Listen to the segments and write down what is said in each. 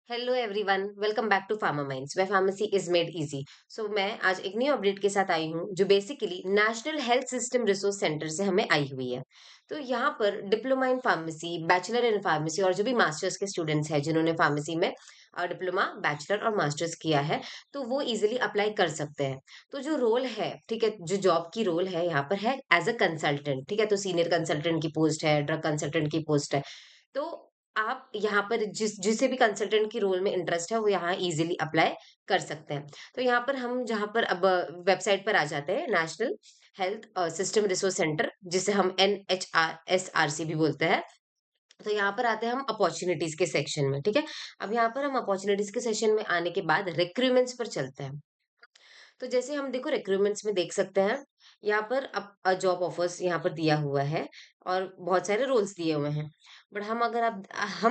Hello everyone, welcome back to pharma minds way pharmacy is made easy. So मैं आज एक new update के साथ आई हूँ जो basically national health system resource centre से हमें आई हुई है। तो यहाँ पर diploma in pharmacy, bachelor in pharmacy और जो भी मास्टर्स के स्टूडेंट्स हैं जिन्होंने फार्मेसी में डिप्लोमा, बैचलर और मास्टर्स किया है, तो वो इजिली अप्लाई कर सकते हैं। तो जो रोल है, ठीक है, जो जॉब की रोल है यहाँ पर है एज अ कंसल्टेंट। ठीक है, तो सीनियर कंसल्टेंट की पोस्ट है, ड्रग कंसल्टेंट की पोस्ट है। तो आप यहाँ पर जिसे भी कंसल्टेंट की रोल में इंटरेस्ट है वो यहाँ इजीली अप्लाई कर सकते हैं। तो यहाँ पर हम जहाँ पर अब वेबसाइट पर आ जाते हैं, national health system resource centre, जिसे हम NHRSRC भी बोलते हैं। तो यहाँ पर आते हैं हम अपॉर्चुनिटीज के सेक्शन में। ठीक है, अब यहाँ पर हम अपॉर्चुनिटीज के सेक्शन में आने के बाद रिक्रूटमेंट्स पर चलते हैं। तो जैसे हम देखो रिक्रूटमेंट्स में देख सकते हैं, यहाँ पर अब जॉब ऑफर्स यहाँ पर दिया हुआ है और बहुत सारे रोल्स दिए हुए हैं। बट हम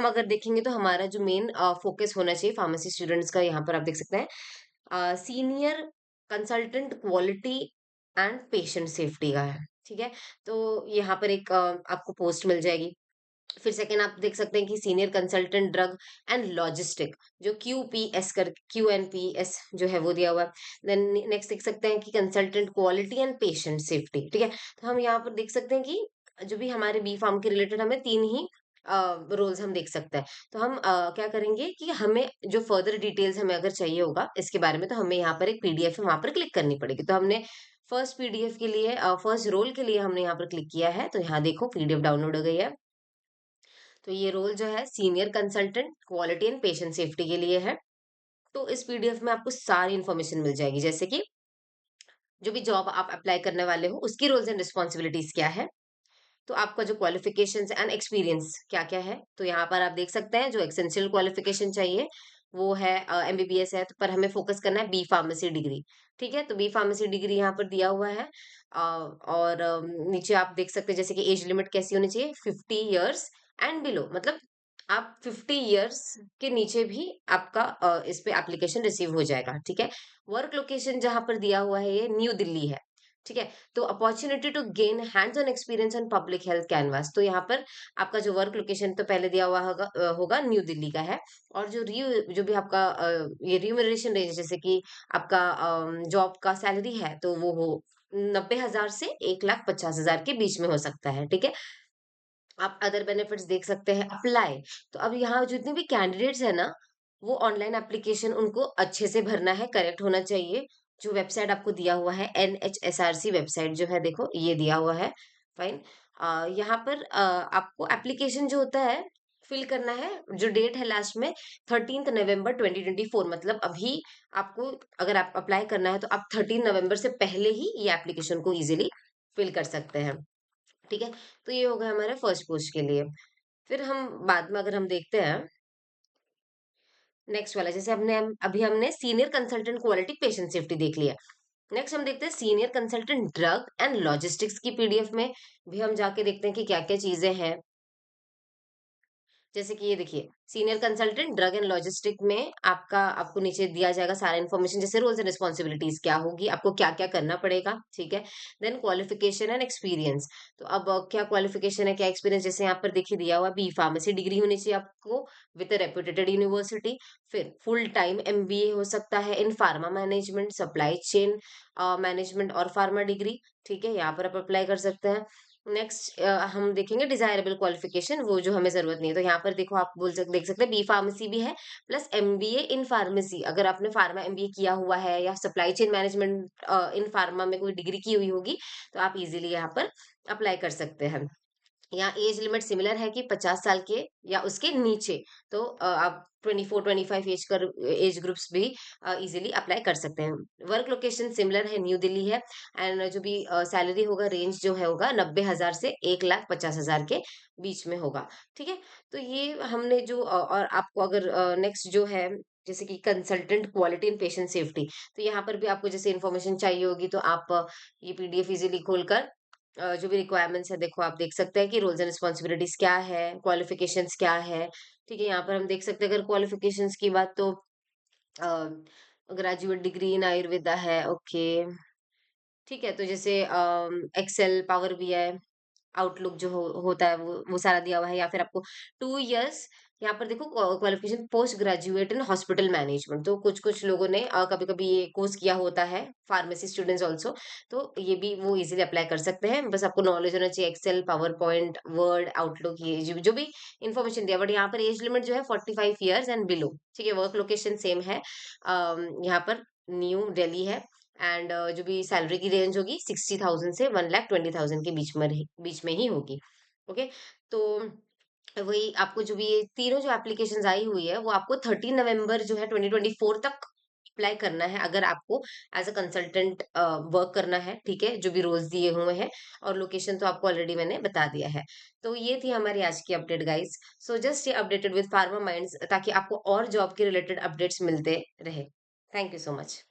अगर देखेंगे तो हमारा जो मेन फोकस होना चाहिए फार्मेसी स्टूडेंट्स का, यहाँ पर आप देख सकते हैं senior consultant quality and patient safety का है। ठीक है, तो यहाँ पर एक आपको पोस्ट मिल जाएगी। फिर सेकंड आप देख सकते हैं कि senior consultant drug and logistic, जो QNPS जो है वो दिया हुआ है। देन नेक्स्ट देख सकते हैं कि consultant quality and patient safety. ठीक है, तो हम यहाँ पर देख सकते हैं कि जो भी हमारे बी फार्म के रिलेटेड हमें तीन ही रोल्स हम देख सकते हैं। तो हम क्या करेंगे कि हमें जो फर्दर डिटेल्स हमें अगर चाहिए होगा इसके बारे में, तो हमें यहाँ पर एक पीडीएफ है, वहां पर क्लिक करनी पड़ेगी। तो हमने फर्स्ट पीडीएफ के लिए, फर्स्ट रोल के लिए हमने यहाँ पर क्लिक किया है, तो यहाँ देखो पीडीएफ डाउनलोड हो गई है। तो ये रोल जो है senior consultant quality and patient safety के लिए है। तो इस पीडीएफ में आपको सारी इन्फॉर्मेशन मिल जाएगी, जैसे कि जो भी जॉब आप अप्लाई करने वाले हो उसकी रोल्स एंड रिस्पॉन्सिबिलिटीज क्या है, तो आपका जो क्वालिफिकेशंस एंड एक्सपीरियंस क्या क्या है। तो यहाँ पर आप देख सकते हैं जो एसेंशियल क्वालिफिकेशन चाहिए वो है MBBS है, तो पर हमें फोकस करना है बी फार्मेसी डिग्री। ठीक है, तो बी फार्मेसी डिग्री यहाँ पर दिया हुआ है। और नीचे आप देख सकते हैं जैसे कि एज लिमिट कैसी होनी चाहिए, 50 ईयर्स एंड बिलो, मतलब आप 50 ईयर्स के नीचे भी आपका इस पे एप्लीकेशन रिसीव हो जाएगा। ठीक है, वर्क लोकेशन जहां पर दिया हुआ है ये न्यू दिल्ली है। ठीक है, तो opportunity to gain hands on experience on public health canvas, तो यहाँ पर आपका जो वर्क लोकेशन तो पहले दिया हुआ होगा न्यू दिल्ली का है। और जो भी आपका ये रिम्यूनरेशन रेंज, जैसे कि आपका जॉब का सैलरी है, तो वो हो 90,000 से 1,50,000 के बीच में हो सकता है। ठीक है, आप अदर बेनिफिट्स देख सकते हैं, अप्लाई। तो अब यहाँ जितने भी कैंडिडेट्स है ना, वो ऑनलाइन एप्लीकेशन उनको अच्छे से भरना है, करेक्ट होना चाहिए। जो वेबसाइट आपको दिया हुआ है NHSRC वेबसाइट जो है, देखो ये दिया हुआ है। फाइन। यहाँ पर आपको एप्लीकेशन जो होता है फिल करना है, जो डेट है लास्ट में 13 नवंबर 2024, मतलब अभी आपको अगर आप अप्लाई करना है तो आप 13 नवंबर से पहले ही ये एप्लीकेशन को इजिली फिल कर सकते हैं। ठीक है, तो ये हो गया हमारे फर्स्ट पोस्ट के लिए। फिर हम बाद में अगर हम देखते हैं नेक्स्ट वाला, जैसे अभी हमने senior consultant quality patient safety देख लिया। नेक्स्ट हम देखते हैं senior consultant drug and logistics की पीडीएफ में भी हम जाके देखते हैं कि क्या क्या चीजें हैं। जैसे कि ये देखिए, senior consultant drug and logistic में आपको नीचे दिया जाएगा सारा इन्फॉर्मेशन, जैसे रोल्स एंड रिस्पॉन्सिबिलिटीज क्या होगी, आपको क्या क्या करना पड़ेगा। ठीक है, देन क्वालिफिकेशन एंड एक्सपीरियंस। तो अब क्या क्वालिफिकेशन है, क्या एक्सपीरियंस, जैसे यहाँ पर देखिए दिया हुआ बी फार्मेसी डिग्री होनी चाहिए आपको विद रेप्यूटेड यूनिवर्सिटी। फिर फुल टाइम MBA हो सकता है इन pharma management, supply chain management और फार्मा डिग्री। ठीक है, यहाँ पर आप अप्लाई कर सकते हैं। नेक्स्ट हम देखेंगे डिजायरेबल क्वालिफिकेशन, वो जो हमें जरूरत नहीं है। तो यहाँ पर देखो आप देख सकते हैं बी फार्मेसी भी है प्लस MBA इन फार्मेसी, अगर आपने फार्मा MBA किया हुआ है या सप्लाई चेन मैनेजमेंट इन फार्मा में कोई डिग्री की हुई होगी, तो आप इजीली यहाँ पर अप्लाई कर सकते हैं। यहाँ एज लिमिट सिमिलर है कि 50 साल के या उसके नीचे, तो आप 24-25 एज ग्रुप्स भी इजीली अप्लाई कर सकते हैं। वर्क लोकेशन सिमिलर है, न्यू दिल्ली है। एंड जो भी सैलरी होगा, रेंज जो है होगा 90,000 से 1,50,000 के बीच में होगा। ठीक है, तो ये हमने जो और आपको अगर नेक्स्ट जो है जैसे कि consultant quality and patient safety, तो यहाँ पर भी आपको जैसे इन्फॉर्मेशन चाहिए होगी, तो आप ये पीडीएफ इजीली खोलकर जो भी रिक्वायरमेंट्स है देखो आप देख सकते हैं कि रोल्स एंड रिस्पॉन्सिबिलिटीज क्या है, क्वालिफिकेशंस क्या है। ठीक है, यहाँ पर हम देख सकते हैं अगर क्वालिफिकेशंस की बात, तो ग्रेजुएट डिग्री इन आयुर्वेदा है। ओके, ठीक है, तो जैसे एक्सेल, पावर BI, आउटलुक जो होता है वो सारा दिया हुआ है। या फिर आपको 2 इयर्स यहाँ पर देखो qualification post graduate in hospital management, तो कुछ-कुछ लोगों ने कभी-कभी ये कोर्स किया होता है, फार्मेसी स्टूडेंट्स आल्सो, तो ये भी वो इज़िली अप्लाई कर सकते हैं। बस आपको नॉलेज होना चाहिए Excel, PowerPoint, Word, Outlook, ये जो भी इन्फॉर्मेशन दिया, बट यहाँ पर एज लिमिट जो है 45 इयर्स एंड बिलो, ठीक है? वर्क लोकेशन सेम है। यहाँ पर न्यू दिल्ली है एंड जो भी सैलरी की रेंज होगी 60,000 से 1,20,000 के बीच में ही होगी। ओके? तो वही आपको जो भी ये तीनों जो एप्लीकेशंस आई हुई है, वो आपको 13 नवंबर जो है 2024 तक अप्लाई करना है, अगर आपको एज़ अ कंसल्टेंट वर्क करना है, ठीक है? जो भी रोल्स दिए हुए हैं, और लोकेशन तो आपको ऑलरेडी मैंने बता दिया है। तो ये थी हमारी आज की update guys. So just stay updated with pharma minds, ताकि आपको और जॉब के रिलेटेड अपडेट्स मिलते रहे। Thank you so much.